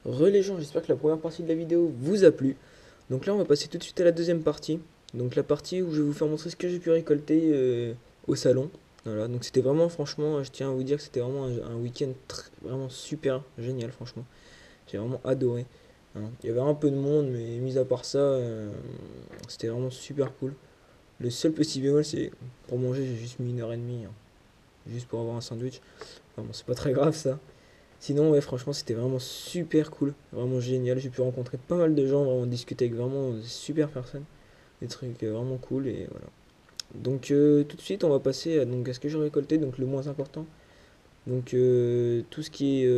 Les gens, j'espère que la première partie de la vidéo vous a plu. Donc là, on va passer tout de suite à la deuxième partie. Donc la partie où je vais vous faire montrer ce que j'ai pu récolter au salon. Voilà, donc c'était vraiment, franchement, je tiens à vous dire que c'était vraiment un week-end vraiment super génial, franchement. J'ai vraiment adoré. Hein. Il y avait un peu de monde, mais mis à part ça, c'était vraiment super cool. Le seul petit bémol, c'est pour manger, j'ai juste mis 1 h 30, hein, juste pour avoir un sandwich. Enfin, bon, c'est pas très grave ça. Sinon, ouais, franchement, c'était vraiment super cool, vraiment génial. J'ai pu rencontrer pas mal de gens, vraiment discuter avec vraiment des super personnes, des trucs vraiment cool et voilà. Donc, tout de suite, on va passer à ce que j'ai récolté, donc le moins important. Donc, tout ce qui est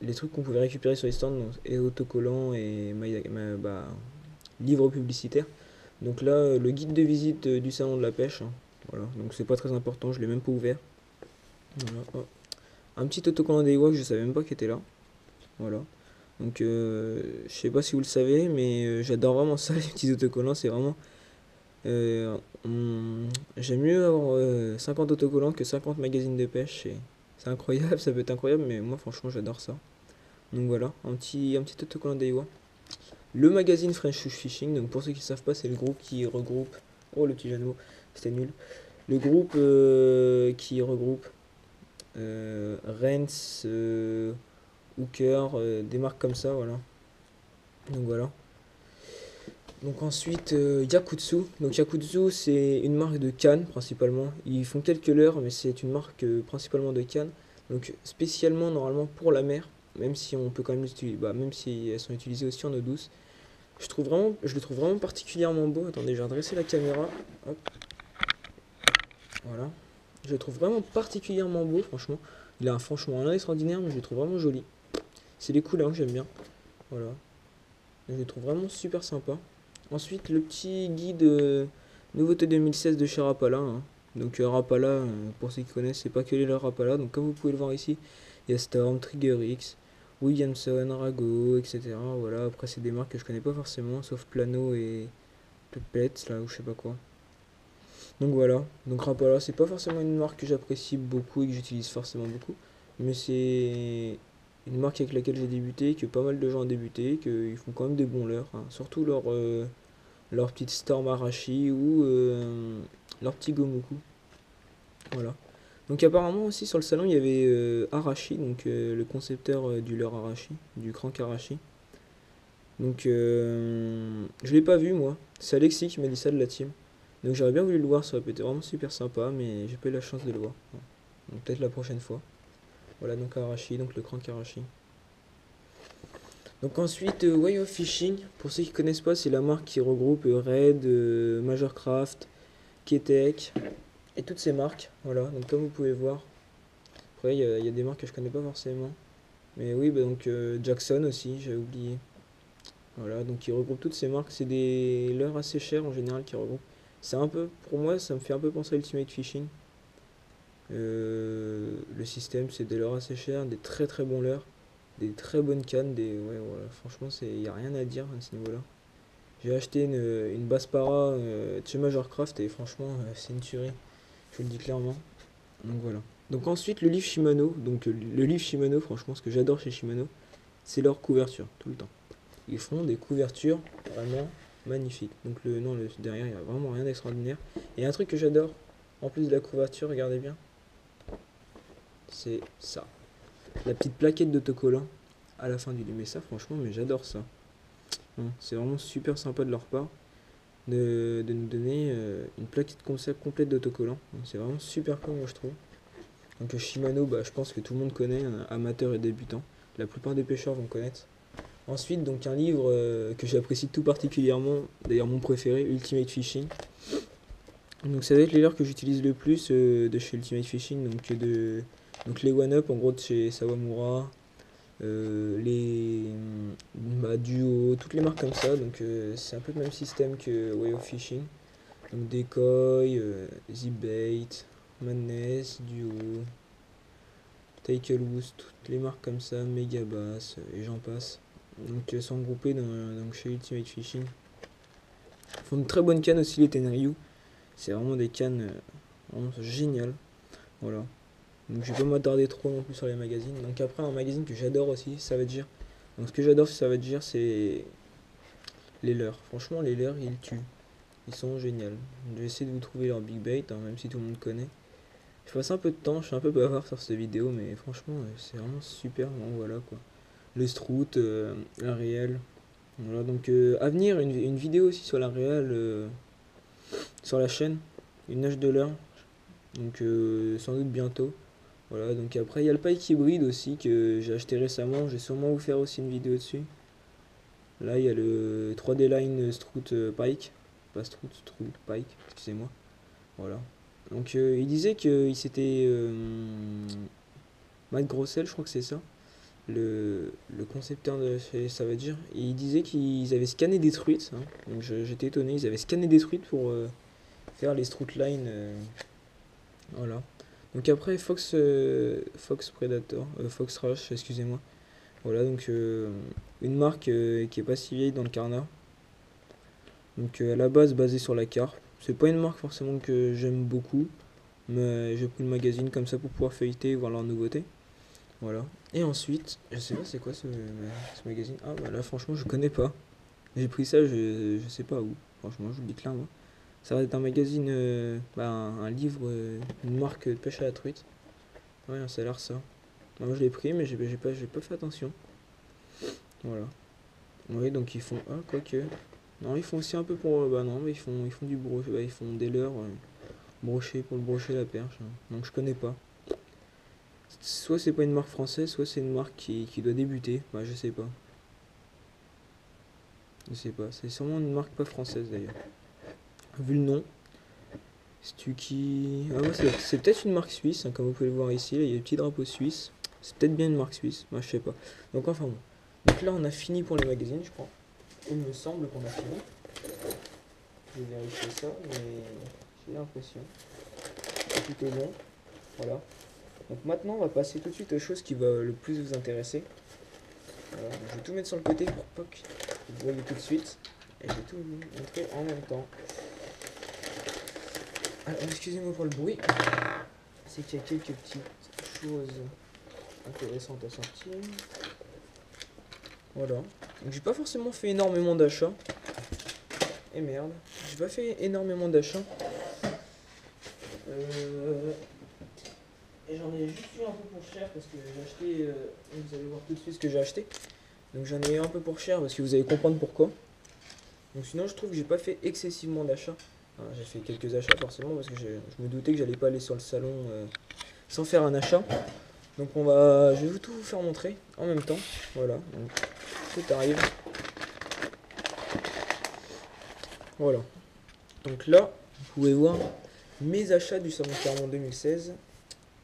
les trucs qu'on pouvait récupérer sur les stands, donc, et autocollants et livres publicitaires. Donc là, le guide de visite du salon de la pêche, hein. Voilà, donc c'est pas très important, je l'ai même pas ouvert. Voilà, hop. Un petit autocollant des que je savais même pas qu'il était là. Voilà. Donc, je sais pas si vous le savez, mais j'adore vraiment ça, les petits autocollants. C'est vraiment. euh, on- J'aime mieux avoir 50 autocollants que 50 magazines de pêche. C'est incroyable, ça peut être incroyable, mais moi, franchement, j'adore ça. Donc voilà, un petit autocollant d'Aiwa. Le magazine French Fishing, donc pour ceux qui ne savent pas, c'est le groupe qui regroupe. Oh, le petit jeu de mots, c'était nul. Le groupe qui regroupe Rennes, Hooker, des marques comme ça, voilà. Donc voilà. Donc ensuite, Yakutsu. Donc Yakutsu, c'est une marque de cannes principalement. Ils font quelques leurres, mais c'est une marque principalement de cannes. Donc spécialement normalement pour la mer, même si on peut quand même l'utiliser, même si elles sont utilisées aussi en eau douce. Je le trouve vraiment particulièrement beau. Attendez, je vais redresser la caméra. Hop, voilà. Je le trouve vraiment particulièrement beau, franchement. Il a franchement un extraordinaire, mais je le trouve vraiment joli. C'est les couleurs que j'aime bien. Voilà. Je le trouve vraiment super sympa. Ensuite, le petit guide nouveauté 2016 de chez Rapala, hein. Donc Rapala, pour ceux qui connaissent, c'est pas que les Rapala. Donc comme vous pouvez le voir ici, il y a Storm, Trigger X, Williamson, Rago, etc. Voilà, après c'est des marques que je connais pas forcément, sauf Plano et Pets, là, ou je sais pas quoi. Donc voilà, donc Rapala, c'est pas forcément une marque que j'apprécie beaucoup et que j'utilise forcément beaucoup, mais c'est une marque avec laquelle j'ai débuté, que pas mal de gens ont débuté, qu'ils font quand même des bons leurres, hein. Surtout leur petite Storm Arashi ou leur petit Gomuku. Voilà. Donc apparemment aussi sur le salon il y avait Arashi, donc le concepteur du leurre Arashi, du crank Arashi. Donc je l'ai pas vu moi. C'est Alexis qui m'a dit ça de la team. Donc j'aurais bien voulu le voir, ça aurait été vraiment super sympa, mais j'ai pas eu la chance de le voir. Donc peut-être la prochaine fois. Voilà donc Arashi, donc le crank Arashi. Donc ensuite Way of Fishing, pour ceux qui connaissent pas, c'est la marque qui regroupe Red, Majorcraft, Ketek et toutes ces marques. Voilà, donc comme vous pouvez voir. Après il y a des marques que je connais pas forcément. Mais oui, donc Jackson aussi, j'ai oublié. Voilà, donc ils regroupent toutes ces marques. C'est des leurres assez chers en général qui regroupent. C'est un peu, pour moi, ça me fait un peu penser à Ultimate Fishing. Le système, c'est des leurres assez chers, des très très bons leurres, des très bonnes cannes, ouais, voilà, franchement, il n'y a rien à dire à ce niveau-là. J'ai acheté une Baspara de chez Majorcraft et franchement, c'est une tuerie, je vous le dis clairement. Donc voilà. Donc ensuite, le livre Shimano. Donc le livre Shimano, franchement, ce que j'adore chez Shimano, c'est leur couverture, tout le temps. Ils font des couvertures vraiment magnifiques. Donc non, derrière, il n'y a vraiment rien d'extraordinaire. Et un truc que j'adore, en plus de la couverture, regardez bien, c'est ça. La petite plaquette d'autocollant à la fin du livre. Mais ça, franchement, mais j'adore ça. C'est vraiment super sympa de leur part de nous donner une plaquette concept complète d'autocollant. C'est vraiment super cool, moi, je trouve. Donc Shimano, je pense que tout le monde connaît, amateur et débutant. La plupart des pêcheurs vont connaître. Ensuite, donc un livre que j'apprécie tout particulièrement, d'ailleurs mon préféré, Ultimate Fishing. Donc ça va être les leurres que j'utilise le plus de chez Ultimate Fishing, donc les One Up en gros de chez Sawamura, les Duo, toutes les marques comme ça. Donc c'est un peu le même système que Way of Fishing. Donc Decoy, Zibait, Madness, Duo, Tacklewood, toutes les marques comme ça, Megabass et j'en passe. Donc sont groupés donc chez Ultimate Fishing. Ils font de très bonnes cannes aussi les Tenryu. C'est vraiment des cannes vraiment géniales. Voilà. Donc je vais pas m'attarder trop non plus sur les magazines. Donc après un magazine que j'adore aussi, ça va dire. Donc ce que j'adore ça va dire c'est les leurs. Franchement les leurs ils tuent. Ils sont géniaux. Je vais essayer de vous trouver leur big bait, hein, même si tout le monde connaît. Je passe un peu de temps, je suis un peu bavard sur cette vidéo, mais franchement c'est vraiment super. Bon voilà quoi. Le strout, la réelle. Voilà donc à venir une vidéo aussi sur la réelle sur la chaîne. Une nage de leurre. Donc sans doute bientôt. Voilà, donc après il y a le pike hybride aussi que j'ai acheté récemment, je vais sûrement vous faire aussi une vidéo dessus. Là il y a le 3D Line Strout Pike, pas Strout Pike, excusez-moi. Voilà. Donc il disait que il s'était Matt Grossel, je crois que c'est ça, le concepteur de chez Savager, et il disait qu'ils avaient scanné des truites, hein. Donc j'étais étonné, ils avaient scanné des truites pour faire les Strout Line, voilà. Donc après Fox Predator, Fox Rush, excusez-moi. Voilà donc une marque qui est pas si vieille dans le carnat. Donc à la base basée sur la carpe. C'est pas une marque forcément que j'aime beaucoup, mais j'ai pris le magazine comme ça pour pouvoir feuilleter et voir leurs nouveautés. Voilà. Et ensuite, je sais pas c'est quoi ce magazine. Ah bah là franchement je connais pas. J'ai pris ça, je sais pas où. Franchement je vous le dis là moi. Ça va être un magazine, un livre, une marque de pêche à la truite. Ouais, ça a l'air ça. Moi je l'ai pris, mais j'ai pas fait attention. Voilà. Oui, donc ils font. Ah, quoique. Non, ils font aussi un peu pour. Bah non, mais ils font du brochet. Bah, ils font des leurres brochés pour le brochet la perche, hein. Donc je connais pas. Soit c'est pas une marque française, soit c'est une marque qui doit débuter. Bah, je sais pas. Je sais pas. C'est sûrement une marque pas française d'ailleurs. Vu le nom. Stucky. Ah, ouais, c'est peut-être une marque suisse, hein, comme vous pouvez le voir ici. Là, il y a le petit drapeau suisse. C'est peut-être bien une marque suisse. Moi, je sais pas. Donc, enfin bon. Donc là, on a fini pour les magazines, je crois. Il me semble qu'on a fini. Je vais vérifier ça, mais j'ai l'impression que tout est bon. Voilà. Donc maintenant, on va passer tout de suite aux choses qui vont le plus vous intéresser. Voilà. Donc, je vais tout mettre sur le côté pour pas que vous voyez tout de suite. Et je vais tout vous montrer en même temps. Alors, excusez-moi pour le bruit. C'est qu'il y a quelques petites choses intéressantes à sortir. Voilà. Donc j'ai pas forcément fait énormément d'achats. Et merde. J'ai pas fait énormément d'achats. Et j'en ai juste eu un peu pour cher parce que j'ai acheté. Vous allez voir tout de suite ce que j'ai acheté. Donc j'en ai eu un peu pour cher parce que vous allez comprendre pourquoi. Donc sinon je trouve que j'ai pas fait excessivement d'achats. J'ai fait quelques achats forcément parce que je me doutais que j'allais pas aller sur le salon sans faire un achat. Donc je vais tout vous faire montrer en même temps. Voilà, donc tout arrive. Voilà. Donc là, vous pouvez voir mes achats du salon Clermont 2016.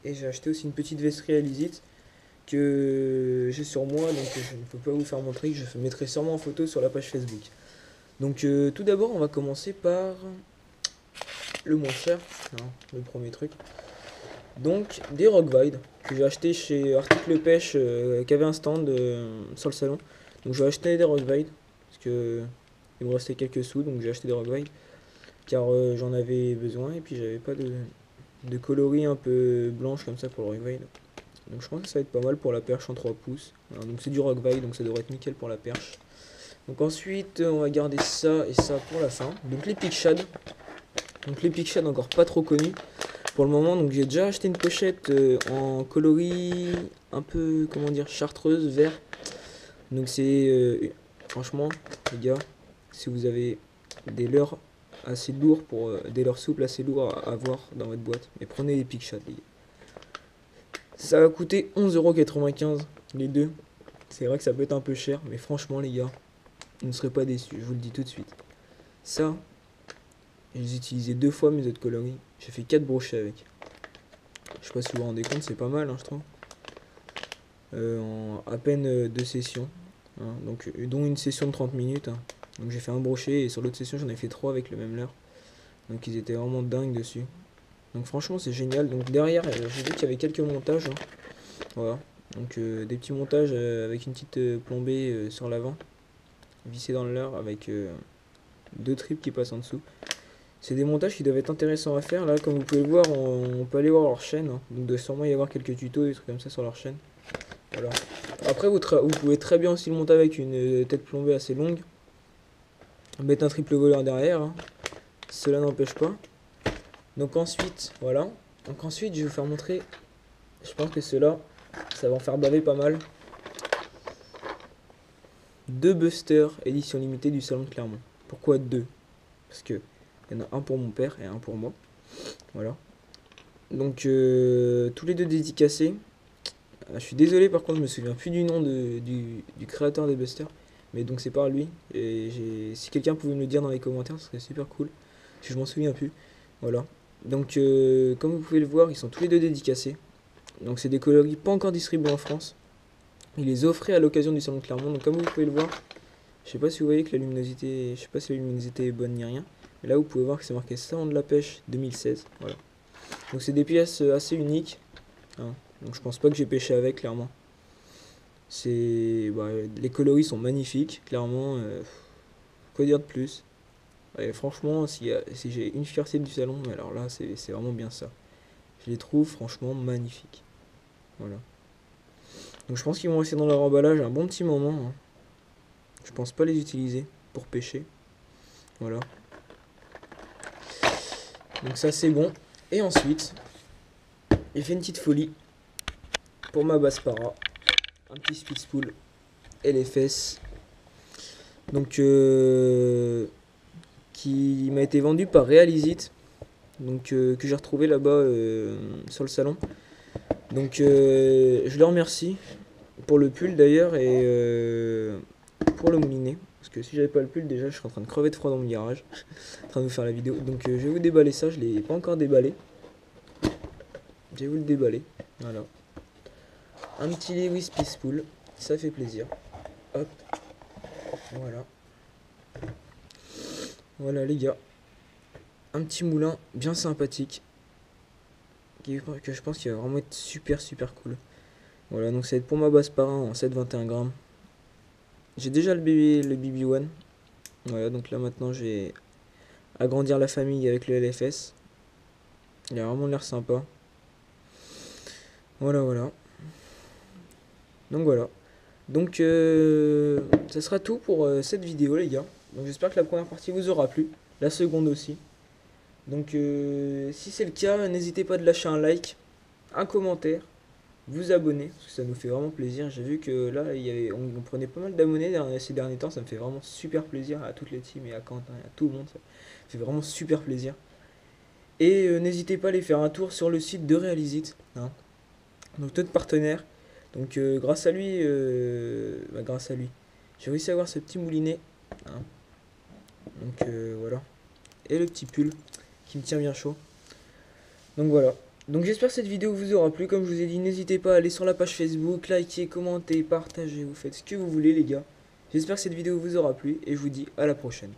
Et j'ai acheté aussi une petite vesterie à Lisite que j'ai sur moi, donc je ne peux pas vous faire montrer, que je mettrai sûrement en photo sur la page Facebook. Donc tout d'abord, on va commencer par le moins cher, hein, le premier truc. Donc des Rockvide que j'ai acheté chez Article Pêche qui avait un stand sur le salon. Donc j'ai acheté des Rockvide parce que il me restait quelques sous, donc j'ai acheté des Rockvide car j'en avais besoin et puis j'avais pas de coloris un peu blanche comme ça pour le Rockvide. Donc je pense que ça va être pas mal pour la perche en 3 pouces. Voilà, donc c'est du Rockvide, donc ça devrait être nickel pour la perche. Donc ensuite on va garder ça et ça pour la fin. Donc les Pick Shad. Donc les Pick Shad encore pas trop connus pour le moment. Donc j'ai déjà acheté une pochette en coloris un peu, comment dire, chartreuse, vert. Donc c'est franchement les gars, si vous avez des leurres assez lourds des leurres souples assez lourds à avoir dans votre boîte, mais prenez les Pick Shad les gars. Ça va coûter 11,95€ les deux. C'est vrai que ça peut être un peu cher, mais franchement les gars, vous ne serez pas déçus, je vous le dis tout de suite. Ça, je les ai utilisés 2 fois mes autres coloris. J'ai fait 4 brochets avec. Je sais pas si vous vous rendez compte, c'est pas mal, hein, je trouve. En à peine 2 sessions. Hein, donc, dont une session de 30 minutes. Hein. Donc j'ai fait un brochet et sur l'autre session j'en ai fait 3 avec le même leurre. Donc ils étaient vraiment dingues dessus. Donc franchement c'est génial. Donc derrière j'ai vu qu'il y avait quelques montages. Hein. Voilà. Donc des petits montages avec une petite plombée sur l'avant. Vissée dans le leurre avec 2 tripes qui passent en dessous. C'est des montages qui doivent être intéressants à faire. Là, comme vous pouvez le voir, on peut aller voir leur chaîne, hein. Donc, il doit sûrement y avoir quelques tutos, des trucs comme ça sur leur chaîne. Voilà. Après, vous pouvez très bien aussi le monter avec une tête plombée assez longue. Mettre un triple voleur derrière, hein. Cela n'empêche pas. Donc ensuite, voilà. Donc ensuite, je vais vous faire montrer. Je pense que cela, ça va en faire baver pas mal. 2 busters édition limitée du salon de Clermont. Pourquoi 2? Parce que il y en a un pour mon père et un pour moi. Voilà. Donc tous les deux dédicacés. Je suis désolé, par contre, je me souviens plus du nom du créateur des busters. Mais donc c'est par lui. Et si quelqu'un pouvait me le dire dans les commentaires, ce serait super cool. Parce que je m'en souviens plus. Voilà. Donc comme vous pouvez le voir, ils sont tous les deux dédicacés. Donc c'est des coloris pas encore distribués en France. Il les offrait à l'occasion du salon de Clermont. Donc comme vous pouvez le voir, je sais pas si vous voyez que la luminosité, je sais pas si la luminosité est bonne ni rien. Mais là vous pouvez voir que c'est marqué Salon de la pêche 2016. Voilà. Donc c'est des pièces assez uniques, hein. Donc je pense pas que j'ai pêché avec, clairement. Les coloris sont magnifiques, clairement. Quoi dire de plus? Et franchement, si j'ai une fierté du salon, mais alors là c'est vraiment bien ça. Je les trouve franchement magnifiques. Voilà. Donc je pense qu'ils vont rester dans leur emballage un bon petit moment, hein. Je pense pas les utiliser pour pêcher. Voilà. Donc ça c'est bon. Et ensuite, j'ai fait une petite folie pour ma basse para. Un petit Spitzpool et les fesses. Donc qui m'a été vendu par Realizit. Donc que j'ai retrouvé là-bas sur le salon. Donc je le remercie pour le pull d'ailleurs et pour le moulinet. Parce que si j'avais pas le pull, déjà je serais en train de crever de froid dans mon garage. En train de vous faire la vidéo. Donc je vais vous déballer ça, je l'ai pas encore déballé. Je vais vous le déballer. Voilà. Un petit Lewis Peaceful, ça fait plaisir. Hop. Voilà. Voilà les gars. Un petit moulin bien sympathique. Que je pense qu'il va vraiment être super cool. Voilà, donc ça va être pour ma basse para en 7,21 grammes. J'ai déjà le BB1. Voilà, donc là maintenant je vais agrandir la famille avec le LFS. Il a vraiment l'air sympa. Voilà. Donc voilà. Donc ça sera tout pour cette vidéo les gars. Donc j'espère que la première partie vous aura plu. La seconde aussi. Donc si c'est le cas, n'hésitez pas de lâcher un like, un commentaire, vous abonner, parce que ça nous fait vraiment plaisir. J'ai vu que là, on prenait pas mal d'abonnés ces derniers temps, ça me fait vraiment super plaisir à toutes les teams et à Quentin et à tout le monde. Ça fait vraiment super plaisir. Et n'hésitez pas à aller faire un tour sur le site de Realizit, hein. Donc notre partenaire. Donc grâce à lui, j'ai réussi à avoir ce petit moulinet, hein. Donc voilà. Et le petit pull qui me tient bien chaud. Donc voilà. Donc j'espère que cette vidéo vous aura plu. Comme je vous ai dit, n'hésitez pas à aller sur la page Facebook, liker, commenter, partager, vous faites ce que vous voulez les gars. J'espère que cette vidéo vous aura plu et je vous dis à la prochaine.